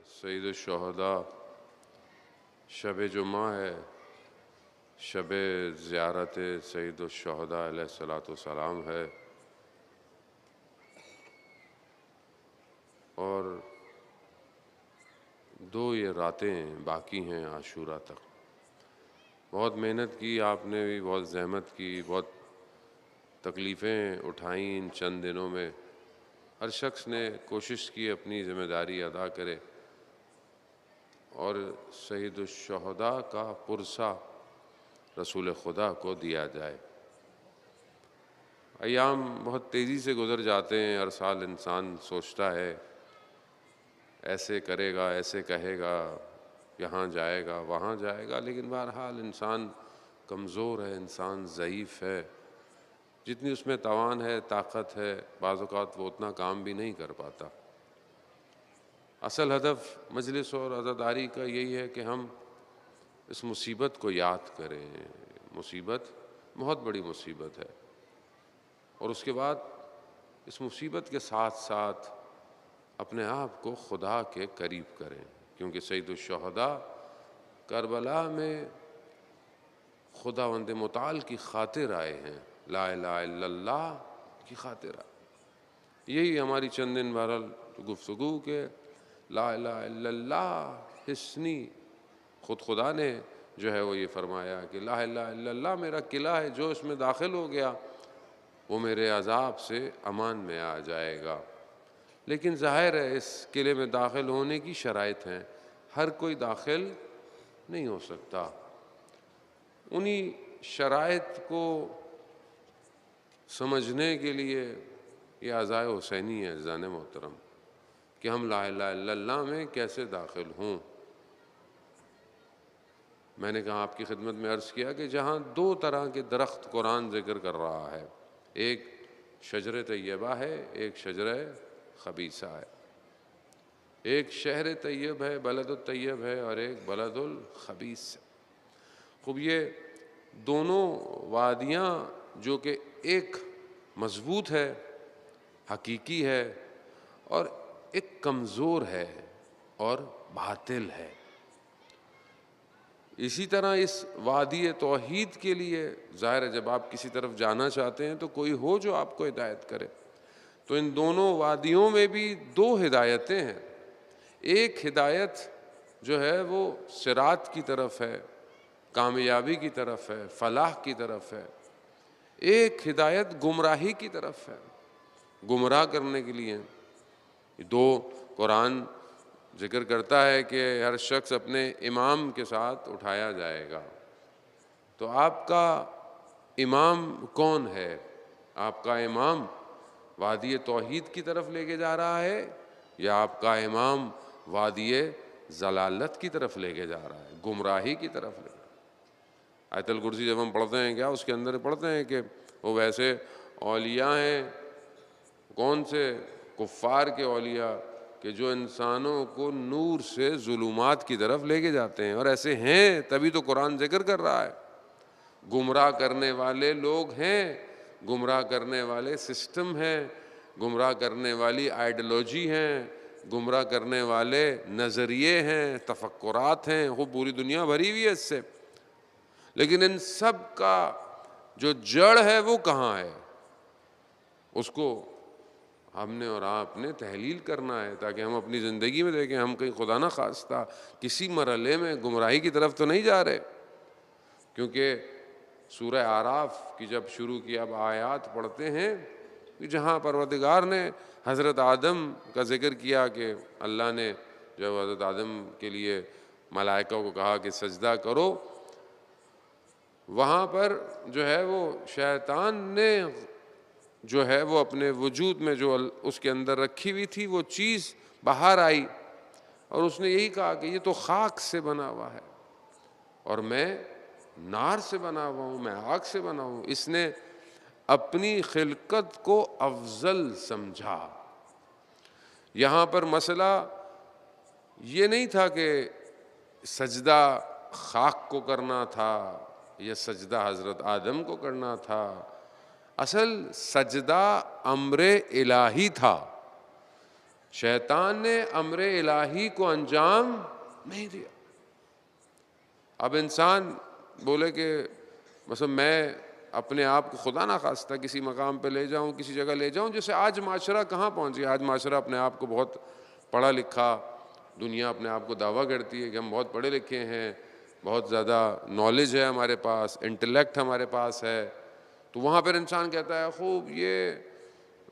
سید الشہداء شب جمعہ ہے، شب زیارت سید الشہداء علیہ الصلوۃ والسلام ہے، اور دو یہ راتیں باقی ہیں عاشوراء تک۔ بہت محنت کی آپ نے بھی، بہت زحمت کی، بہت تکلیفیں اٹھائیں ان چند دنوں میں۔ ہر شخص نے کوشش کی اپنی ذمہ داری ادا کرے اور سید الشہداء کا پرسہ رسول خدا کو دیا جائے۔ ایام بہت تیزی سے گزر جاتے ہیں، ہر سال انسان سوچتا ہے ایسے کرے گا، ایسے کہے گا، یہاں جائے گا، وہاں جائے گا، لیکن بہرحال انسان کمزور ہے، انسان ضعیف ہے۔ جتنی اس میں توان ہے، طاقت ہے، بعض اوقات وہ اتنا کام بھی نہیں کر پاتا۔ اصل ہدف مجلس اور عزاداری کا یہی ہے کہ ہم اس مصیبت کو یاد کریں۔ مصیبت بہت بڑی مصیبت ہے، اور اس کے بعد اس مصیبت کے ساتھ ساتھ اپنے آپ کو خدا کے قریب کریں، کیونکہ سید الشہداء کربلا میں خداوند متعال کی خاطر آئے ہیں، لا الہ الا اللہ کی خاطر آئے۔ یہی ہماری چند دن بہرحال گفتگو کے لا الہ الا اللہ حصنی، خود خدا نے جو ہے وہ یہ فرمایا کہ لا الہ الا اللہ میرا قلعہ ہے، جو اس میں داخل ہو گیا وہ میرے عذاب سے امان میں آ جائے گا۔ لیکن ظاہر ہے اس قلعے میں داخل ہونے کی شرائط ہیں، ہر کوئی داخل نہیں ہو سکتا۔ انہی شرائط کو سمجھنے کے لیے یہ عزائے حسینی ہے عزیزان محترم، کہ ہم لا الہ الا اللہ میں کیسے داخل ہوں۔ میں نے کہا آپ کی خدمت میں عرض کیا کہ جہاں دو طرح کے درخت قرآن ذکر کر رہا ہے، ایک شجر طیبہ ہے، ایک شجر خبیثہ ہے، ایک شہر طیب ہے، بلد الطیب ہے، اور ایک بلد الخبیث ہے۔ خوب یہ دونوں وادیاں جو کہ ایک مضبوط ہے، حقیقی ہے، اور ایک کمزور ہے اور باطل ہے۔ اسی طرح اس وادی توحید کے لیے ظاہر ہے جب آپ کسی طرف جانا چاہتے ہیں تو کوئی ہو جو آپ کو ہدایت کرے۔ تو ان دونوں وادیوں میں بھی دو ہدایتیں ہیں، ایک ہدایت جو ہے وہ صراط کی طرف ہے، کامیابی کی طرف ہے، فلاح کی طرف ہے، ایک ہدایت گمراہی کی طرف ہے، گمراہ کرنے کے لیے۔ دو قرآن ذکر کرتا ہے کہ ہر شخص اپنے امام کے ساتھ اٹھایا جائے گا۔ تو آپ کا امام کون ہے؟ آپ کا امام وادی توحید کی طرف لے کے جا رہا ہے، یا آپ کا امام وادی ضلالت کی طرف لے کے جا رہا ہے، گمراہی کی طرف لے کے؟ آیت الکرسی جب ہم پڑھتے ہیں کیا اس کے اندر پڑھتے ہیں کہ وہ ویسے اولیاء ہیں، کون سے؟ کفار کے اولیاء، کہ جو انسانوں کو نور سے ظلمات کی طرف لے کے جاتے ہیں، اور ایسے ہیں، تبھی تو قرآن ذکر کر رہا ہے۔ گمراہ کرنے والے لوگ ہیں، گمراہ کرنے والے سسٹم ہیں، گمراہ کرنے والی آئیڈیالوجی ہیں، گمراہ کرنے والے نظریے ہیں، تفکرات ہیں، وہ پوری دنیا بھری ہوئی ہے اس سے۔ لیکن ان سب کا جو جڑ ہے وہ کہاں ہے؟ اس کو ہم نے اور آپ نے تحلیل کرنا ہے، تاکہ ہم اپنی زندگی میں دیکھیں ہم کہیں خدا نہ خواستہ کسی مرحلے میں گمراہی کی طرف تو نہیں جا رہے۔ کیونکہ سورہ اعراف کی جب شروع کی اب آیات پڑھتے ہیں کہ جہاں پروردگار نے حضرت آدم کا ذکر کیا کہ اللہ نے جب حضرت آدم کے لیے ملائکہ کو کہا کہ سجدہ کرو، وہاں پر جو ہے وہ شیطان نے جو ہے وہ اپنے وجود میں جو اس کے اندر رکھی ہوئی تھی وہ چیز باہر آئی، اور اس نے یہی کہا کہ یہ تو خاک سے بنا ہوا ہے اور میں نار سے بنا ہوا ہوں، میں آگ سے بنا ہوں۔ اس نے اپنی خلقت کو افضل سمجھا۔ یہاں پر مسئلہ یہ نہیں تھا کہ سجدہ خاک کو کرنا تھا یا سجدہ حضرت آدم کو کرنا تھا، اصل سجدہ امر الہی تھا۔ شیطان نے امر الہی کو انجام نہیں دیا۔ اب انسان بولے کہ مثلا میں اپنے آپ کو خدا نخواستہ کسی مقام پہ لے جاؤں، کسی جگہ لے جاؤں، جیسے آج معاشرہ کہاں پہنچی، آج معاشرہ اپنے آپ کو بہت پڑھا لکھا، دنیا اپنے آپ کو دعویٰ کرتی ہے کہ ہم بہت پڑھے لکھے ہیں، بہت زیادہ نالج ہے ہمارے پاس، انٹلیکٹ ہمارے پاس ہے، تو وہاں پر انسان کہتا ہے خوب یہ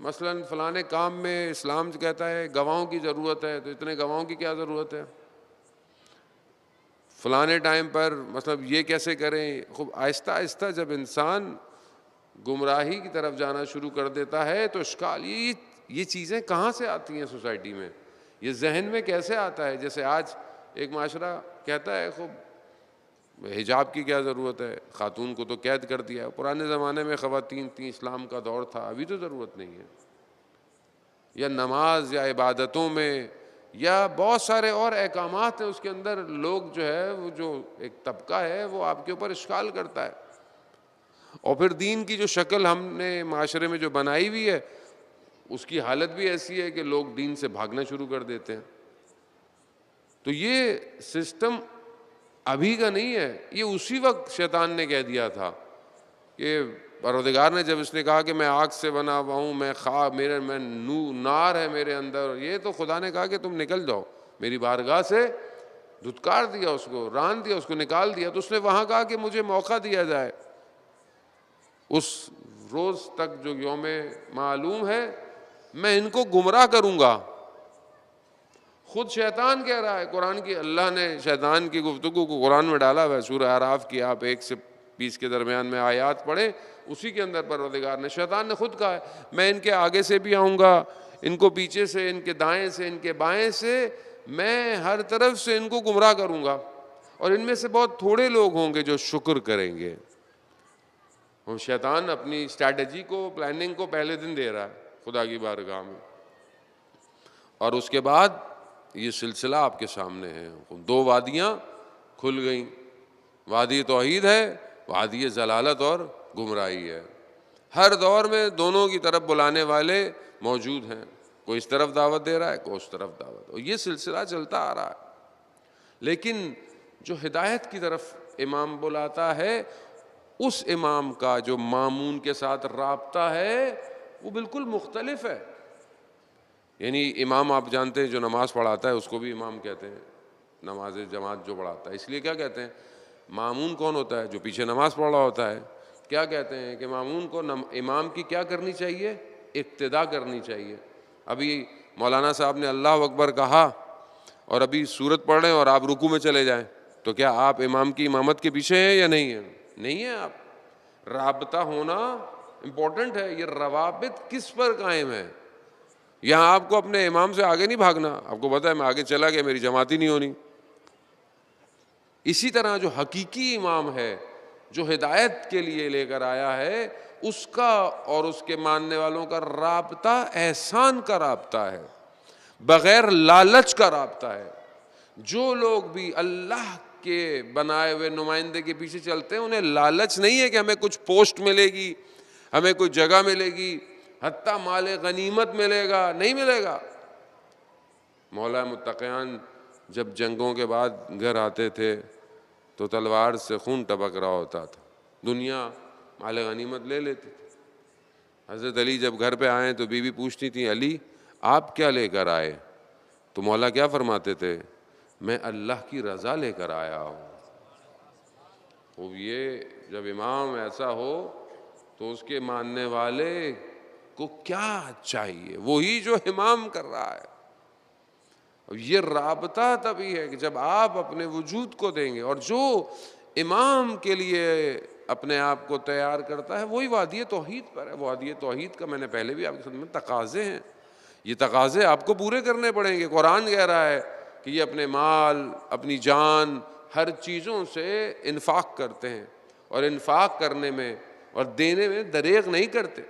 مثلاً فلانے کام میں اسلام کہتا ہے گواہوں کی ضرورت ہے، تو اتنے گواہوں کی کیا ضرورت ہے، فلانے ٹائم پر مطلب یہ کیسے کریں۔ خوب آہستہ آہستہ جب انسان گمراہی کی طرف جانا شروع کر دیتا ہے تو اشکال یہ چیزیں کہاں سے آتی ہیں سوسائٹی میں، یہ ذہن میں کیسے آتا ہے۔ جیسے آج ایک معاشرہ کہتا ہے خوب حجاب کی کیا ضرورت ہے، خاتون کو تو قید کر دیا ہے، پرانے زمانے میں خواتین تھیں، اسلام کا دور تھا، ابھی تو ضرورت نہیں ہے۔ یا نماز یا عبادتوں میں یا بہت سارے اور احکامات ہیں، اس کے اندر لوگ جو ہے وہ جو ایک طبقہ ہے وہ آپ کے اوپر اشکال کرتا ہے، اور پھر دین کی جو شکل ہم نے معاشرے میں جو بنائی ہوئی ہے اس کی حالت بھی ایسی ہے کہ لوگ دین سے بھاگنا شروع کر دیتے ہیں۔ تو یہ سسٹم ابھی کا نہیں ہے، یہ اسی وقت شیطان نے کہہ دیا تھا کہ پروردگار نے جب اس نے کہا کہ میں آگ سے بنا ہوا ہوں، میں نار ہے میرے اندر، یہ تو خدا نے کہا کہ تم نکل جاؤ میری بارگاہ سے، دھتکار دیا اس کو، ران دیا اس کو، نکال دیا۔ تو اس نے وہاں کہا کہ مجھے موقع دیا جائے، اس روز تک جو یوم معلوم ہے میں ان کو گمراہ کروں گا۔ خود شیطان کہہ رہا ہے، قرآن کی اللہ نے شیطان کی گفتگو کو قرآن میں ڈالا ہوا ہے، سورہ اعراف کی آپ 1 سے 20 کے درمیان میں آیات پڑھیں، اسی کے اندر پروردگار نے، شیطان نے خود کہا ہے میں ان کے آگے سے بھی آؤں گا، ان کو پیچھے سے، ان کے دائیں سے، ان کے بائیں سے، میں ہر طرف سے ان کو گمراہ کروں گا، اور ان میں سے بہت تھوڑے لوگ ہوں گے جو شکر کریں گے۔ اور شیطان اپنی اسٹریٹجی کو، پلاننگ کو پہلے دن دے رہا ہے خدا کی بارگاہ میں، اور اس کے بعد یہ سلسلہ آپ کے سامنے ہے۔ 2 وادیاں کھل گئیں، وادی توحید ہے، وادی ضلالت اور گمراہی ہے۔ ہر دور میں دونوں کی طرف بلانے والے موجود ہیں، کوئی اس طرف دعوت دے رہا ہے، کوئی اس طرف دعوت، اور یہ سلسلہ چلتا آ رہا ہے۔ لیکن جو ہدایت کی طرف امام بلاتا ہے، اس امام کا جو مامون کے ساتھ رابطہ ہے وہ بالکل مختلف ہے۔ یعنی امام آپ جانتے ہیں جو نماز پڑھاتا ہے اس کو بھی امام کہتے ہیں، نماز جماعت جو پڑھاتا ہے، اس لیے کیا کہتے ہیں، مامون کون ہوتا ہے؟ جو پیچھے نماز پڑھ رہا ہوتا ہے۔ کیا کہتے ہیں کہ مامون کو امام کی کیا کرنی چاہیے؟ اقتداء کرنی چاہیے۔ ابھی مولانا صاحب نے اللہ اکبر کہا اور ابھی سورت پڑھ رہے ہیں اور آپ رکوع میں چلے جائیں، تو کیا آپ امام کی امامت کے پیچھے ہیں یا نہیں ہیں؟ نہیں ہے۔ آپ رابطہ ہونا امپورٹنٹ ہے۔ یہ روابط کس پر قائم ہے؟ یہاں آپ کو اپنے امام سے آگے نہیں بھاگنا، آپ کو پتا ہے میں آگے چلا گیا میری جماعت ہی نہیں ہونی۔ اسی طرح جو حقیقی امام ہے، جو ہدایت کے لیے لے کر آیا ہے، اس کا اور اس کے ماننے والوں کا رابطہ احسان کا رابطہ ہے، بغیر لالچ کا رابطہ ہے۔ جو لوگ بھی اللہ کے بنائے ہوئے نمائندے کے پیچھے چلتے ہیں انہیں لالچ نہیں ہے کہ ہمیں کچھ پوسٹ ملے گی، ہمیں کوئی جگہ ملے گی، حتیٰ مال غنیمت ملے گا، نہیں ملے گا۔ مولا متقیان جب جنگوں کے بعد گھر آتے تھے تو تلوار سے خون ٹپک رہا ہوتا تھا، دنیا مال غنیمت لے لیتی تھی۔ حضرت علی جب گھر پہ آئے تو بیوی پوچھتی تھی علی آپ کیا لے کر آئے؟ تو مولا کیا فرماتے تھے؟ میں اللہ کی رضا لے کر آیا ہوں۔ یہ جب امام ایسا ہو تو اس کے ماننے والے کو کیا چاہیے؟ وہی جو امام کر رہا ہے۔ یہ رابطہ تبھی ہے کہ جب آپ اپنے وجود کو دیں گے، اور جو امام کے لیے اپنے آپ کو تیار کرتا ہے وہی وادی توحید پر ہے۔ وادی توحید کا میں نے پہلے بھی آپ کے سامنے تقاضے ہیں، یہ تقاضے آپ کو پورے کرنے پڑیں گے۔ قرآن کہہ رہا ہے کہ یہ اپنے مال، اپنی جان، ہر چیزوں سے انفاق کرتے ہیں، اور انفاق کرنے میں اور دینے میں دریغ نہیں کرتے۔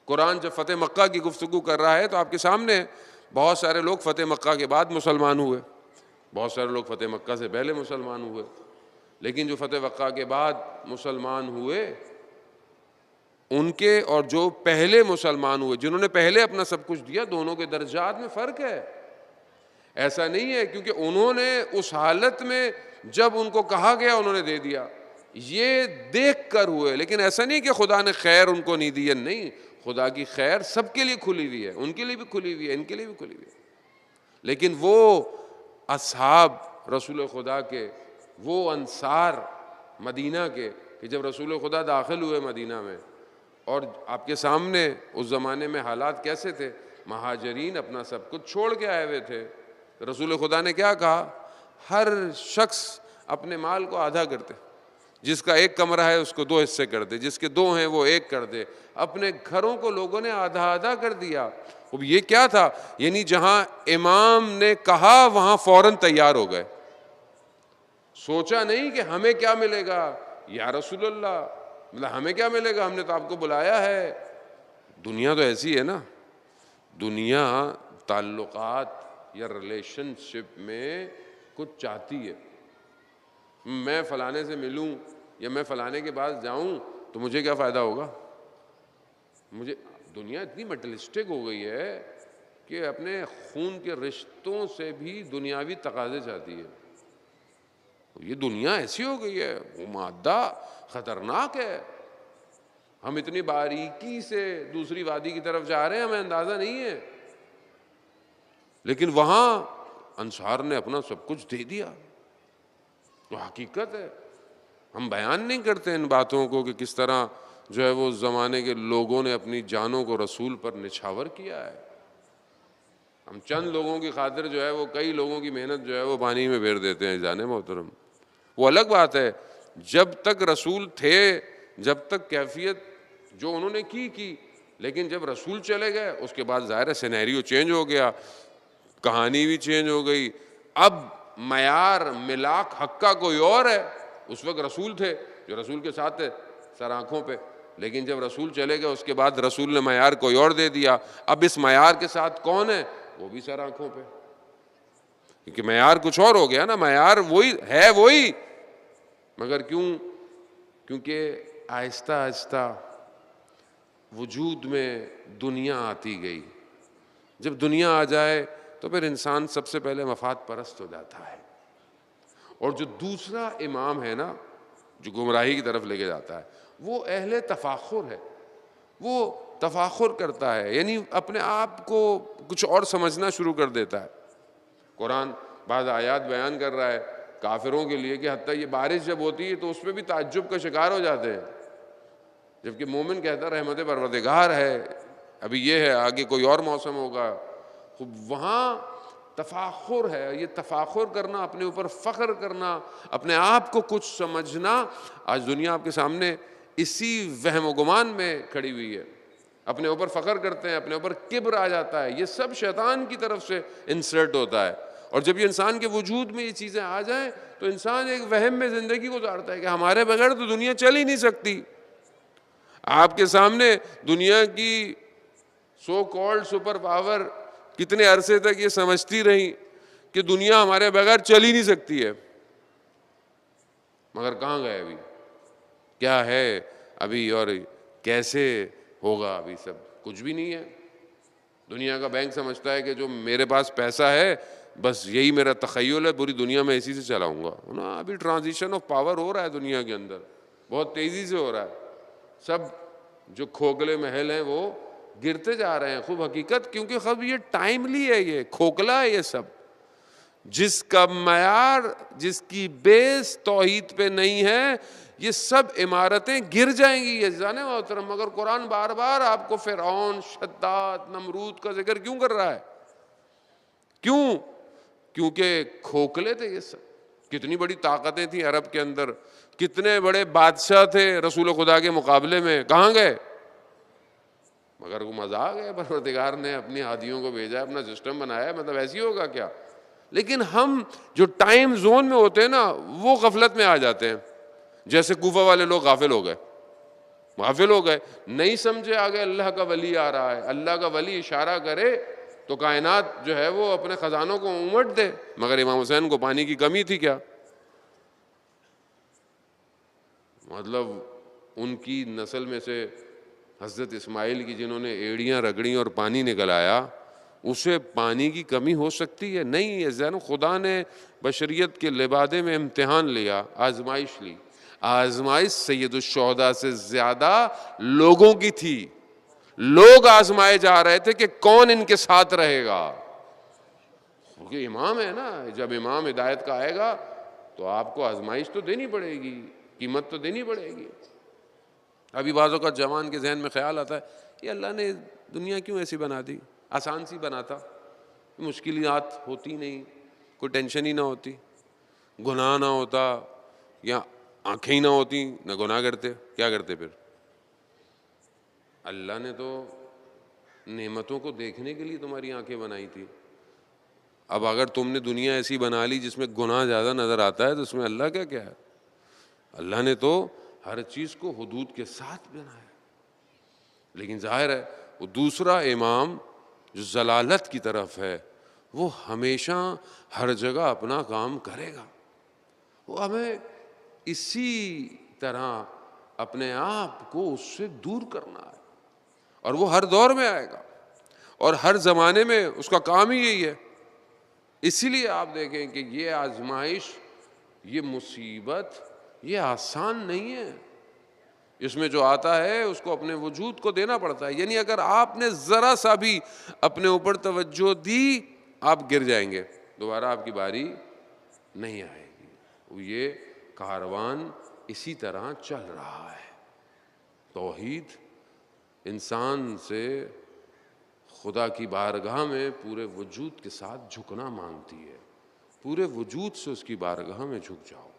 قرآن جب فتح مکہ کی گفتگو کر رہا ہے تو آپ کے سامنے بہت سارے لوگ فتح مکہ کے بعد مسلمان ہوئے، بہت سارے لوگ فتح مکہ سے پہلے مسلمان ہوئے، لیکن جو فتح مکہ کے بعد مسلمان ہوئے ان کے اور جو پہلے مسلمان ہوئے جنہوں نے پہلے اپنا سب کچھ دیا، دونوں کے درجات میں فرق ہے. ایسا نہیں ہے کیونکہ انہوں نے اس حالت میں جب ان کو کہا گیا انہوں نے دے دیا، یہ دیکھ کر ہوئے. لیکن ایسا نہیں کہ خدا نے خیر ان کو نہیں دی ہے، نہیں، خدا کی خیر سب کے لیے کھلی ہوئی ہے، ان کے لیے بھی کھلی ہوئی ہے، ان کے لیے بھی کھلی ہوئی ہے. لیکن وہ اصحاب رسول خدا کے، وہ انصار مدینہ کے، کہ جب رسول خدا داخل ہوئے مدینہ میں، اور آپ کے سامنے اس زمانے میں حالات کیسے تھے، مہاجرین اپنا سب کچھ چھوڑ کے آئے ہوئے تھے. رسول خدا نے کیا کہا؟ ہر شخص اپنے مال کو آدھا کرتے، جس کا ایک کمرہ ہے اس کو 2 حصے کر دے، جس کے 2 ہیں وہ 1 کر دے. اپنے گھروں کو لوگوں نے آدھا آدھا کر دیا. اب یہ کیا تھا؟ یعنی جہاں امام نے کہا وہاں فوراً تیار ہو گئے. سوچا نہیں کہ ہمیں کیا ملے گا یا رسول اللہ، مطلب ہمیں کیا ملے گا، ہم نے تو آپ کو بلایا ہے. دنیا تو ایسی ہے نا، دنیا تعلقات یا ریلیشن شپ میں کچھ چاہتی ہے. میں فلانے سے ملوں یا میں فلانے کے پاس جاؤں تو مجھے کیا فائدہ ہوگا؟ مجھے دنیا اتنی مٹیریلسٹک ہو گئی ہے کہ اپنے خون کے رشتوں سے بھی دنیاوی تقاضے چاہتی ہے. یہ دنیا ایسی ہو گئی ہے، وہ مادہ خطرناک ہے. ہم اتنی باریکی سے دوسری وادی کی طرف جا رہے ہیں، ہمیں اندازہ نہیں ہے. لیکن وہاں انصار نے اپنا سب کچھ دے دیا. تو حقیقت ہے، ہم بیان نہیں کرتے ان باتوں کو کہ کس طرح جو ہے وہ زمانے کے لوگوں نے اپنی جانوں کو رسول پر نچھاور کیا ہے. ہم چند لوگوں کی خاطر جو ہے وہ کئی لوگوں کی محنت جو ہے وہ پانی میں پھیر دیتے ہیں. جانے محترم، وہ الگ بات ہے. جب تک رسول تھے، جب تک کیفیت جو انہوں نے کی، لیکن جب رسول چلے گئے اس کے بعد ظاہر ہے سینیریو چینج ہو گیا، کہانی بھی چینج ہو گئی. اب معیار ملاک حق کا کوئی اور ہے. اس وقت رسول تھے جو رسول کے ساتھ تھے سر آنکھوں پہ، لیکن جب رسول چلے گئے اس کے بعد رسول نے معیار کوئی اور دے دیا. اب اس معیار کے ساتھ کون ہے؟ وہ بھی سر آنکھوں پہ، کیونکہ معیار کچھ اور ہو گیا نا. معیار وہی ہے، وہی، مگر کیونکہ آہستہ آہستہ وجود میں دنیا آتی گئی. جب دنیا آ جائے تو پھر انسان سب سے پہلے مفاد پرست ہو جاتا ہے. اور جو دوسرا امام ہے نا جو گمراہی کی طرف لے کے جاتا ہے، وہ اہل تفاخر ہے. وہ تفاخر کرتا ہے، یعنی اپنے آپ کو کچھ اور سمجھنا شروع کر دیتا ہے. قرآن بعض آیات بیان کر رہا ہے کافروں کے لیے کہ حتیٰ یہ بارش جب ہوتی ہے تو اس میں بھی تعجب کا شکار ہو جاتے ہیں، جبکہ مومن کہتا ہے رحمت پروردگار ہے، ابھی یہ ہے، آگے کوئی اور موسم ہوگا. وہاں تفاخر ہے. یہ تفاخر کرنا، اپنے اوپر فخر کرنا، اپنے آپ کو کچھ سمجھنا، آج دنیا آپ کے سامنے اسی وہم و گمان میں کھڑی ہوئی ہے. اپنے اوپر فخر کرتے ہیں، اپنے اوپر کبر آ جاتا ہے. یہ سب شیطان کی طرف سے انسرٹ ہوتا ہے. اور جب یہ انسان کے وجود میں یہ چیزیں آ جائیں تو انسان ایک وہم میں زندگی گزارتا ہے کہ ہمارے بغیر تو دنیا چل ہی نہیں سکتی. آپ کے سامنے دنیا کی سو کالڈ سپر پاور کتنے عرصے تک یہ سمجھتی رہی کہ دنیا ہمارے بغیر چل ہی نہیں سکتی ہے، مگر کہاں گئے ابھی؟ کیا ہے ابھی اور کیسے ہوگا؟ ابھی سب کچھ بھی نہیں ہے. دنیا کا بینک سمجھتا ہے کہ جو میرے پاس پیسہ ہے بس یہی میرا تخیل ہے، پوری دنیا میں اسی سے چلاؤں گا نا. ابھی ٹرانزیشن آف پاور ہو رہا ہے دنیا کے اندر، بہت تیزی سے ہو رہا ہے. سب جو کھوکھلے محل ہیں وہ گرتے جا رہے ہیں. خوب حقیقت، کیونکہ خب یہ ٹائملی ہے، یہ کھوکھلا ہے. یہ سب جس کا معیار، جس کی بیس توحید پہ نہیں ہے، یہ سب عمارتیں گر جائیں گی. یہ جانے محترم، مگر قرآن بار بار آپ کو فرعون، شداد، نمرود کا ذکر کیوں کر رہا ہے؟ کیوں؟ کیونکہ کھوکھلے تھے یہ سب. کتنی بڑی طاقتیں تھیں عرب کے اندر، کتنے بڑے بادشاہ تھے رسول خدا کے مقابلے میں، کہاں گئے؟ مگر وہ مزہ آ گیا، پروردگار نے اپنی ہادیوں کو بھیجا، اپنا سسٹم بنایا. مطلب ایسی ہوگا کیا؟ لیکن ہم جو ٹائم زون میں ہوتے ہیں نا وہ غفلت میں آ جاتے ہیں. جیسے کوفہ والے لوگ غافل ہو گئے، نہیں سمجھے آگے اللہ کا ولی آ رہا ہے. اللہ کا ولی اشارہ کرے تو کائنات جو ہے وہ اپنے خزانوں کو امٹ دے. مگر امام حسین کو پانی کی کمی تھی کیا؟ مطلب ان کی نسل میں سے حضرت اسماعیل کی جنہوں نے ایڑیاں رگڑیں اور پانی نکل آیا، اسے پانی کی کمی ہو سکتی ہے؟ نہیں ہے زین، خدا نے بشریت کے لبادے میں امتحان لیا، آزمائش لی. آزمائش سید الشہداء سے زیادہ لوگوں کی تھی. لوگ آزمائے جا رہے تھے کہ کون ان کے ساتھ رہے گا. کیونکہ امام ہے نا، جب امام ہدایت کا آئے گا تو آپ کو آزمائش تو دینی پڑے گی، قیمت تو دینی پڑے گی. ابھی بعضوں کا جوان کے ذہن میں خیال آتا ہے یہ اللہ نے دنیا کیوں ایسی بنا دی، آسان سی بناتا، مشکلات ہوتی نہیں، کوئی ٹینشن ہی نہ ہوتی، گناہ نہ ہوتا، یا آنکھیں ہی نہ ہوتی، نہ گناہ کرتے. کیا کرتے پھر؟ اللہ نے تو نعمتوں کو دیکھنے کے لیے تمہاری آنکھیں بنائی تھی. اب اگر تم نے دنیا ایسی بنا لی جس میں گناہ زیادہ نظر آتا ہے تو اس میں اللہ کیا کیا ہے؟ اللہ نے تو ہر چیز کو حدود کے ساتھ بنایا. لیکن ظاہر ہے وہ دوسرا امام جو ضلالت کی طرف ہے وہ ہمیشہ ہر جگہ اپنا کام کرے گا. وہ ہمیں اسی طرح اپنے آپ کو اس سے دور کرنا ہے، اور وہ ہر دور میں آئے گا اور ہر زمانے میں اس کا کام ہی یہی ہے. اسی لیے آپ دیکھیں کہ یہ آزمائش، یہ مصیبت، یہ آسان نہیں ہے. اس میں جو آتا ہے اس کو اپنے وجود کو دینا پڑتا ہے. یعنی اگر آپ نے ذرا سا بھی اپنے اوپر توجہ دی، آپ گر جائیں گے، دوبارہ آپ کی باری نہیں آئے گی. یہ کاروان اسی طرح چل رہا ہے. توحید انسان سے خدا کی بارگاہ میں پورے وجود کے ساتھ جھکنا مانگتی ہے. پورے وجود سے اس کی بارگاہ میں جھک جاؤ.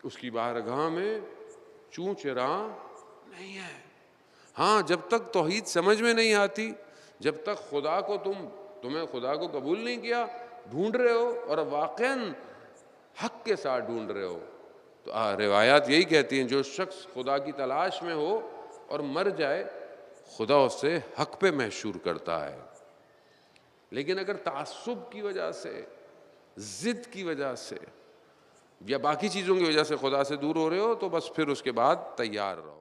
اس کی بارگاہ میں چوں چرا نہیں ہے. ہاں، جب تک توحید سمجھ میں نہیں آتی، جب تک خدا کو تمہیں خدا کو قبول نہیں کیا، ڈھونڈ رہے ہو اور واقعاً حق کے ساتھ ڈھونڈ رہے ہو، تو روایات یہی کہتی ہیں جو شخص خدا کی تلاش میں ہو اور مر جائے، خدا اس سے حق پہ محشور کرتا ہے. لیکن اگر تعصب کی وجہ سے، ضد کی وجہ سے یا باقی چیزوں کی وجہ سے خدا سے دور ہو رہے ہو تو بس پھر اس کے بعد تیار رہو.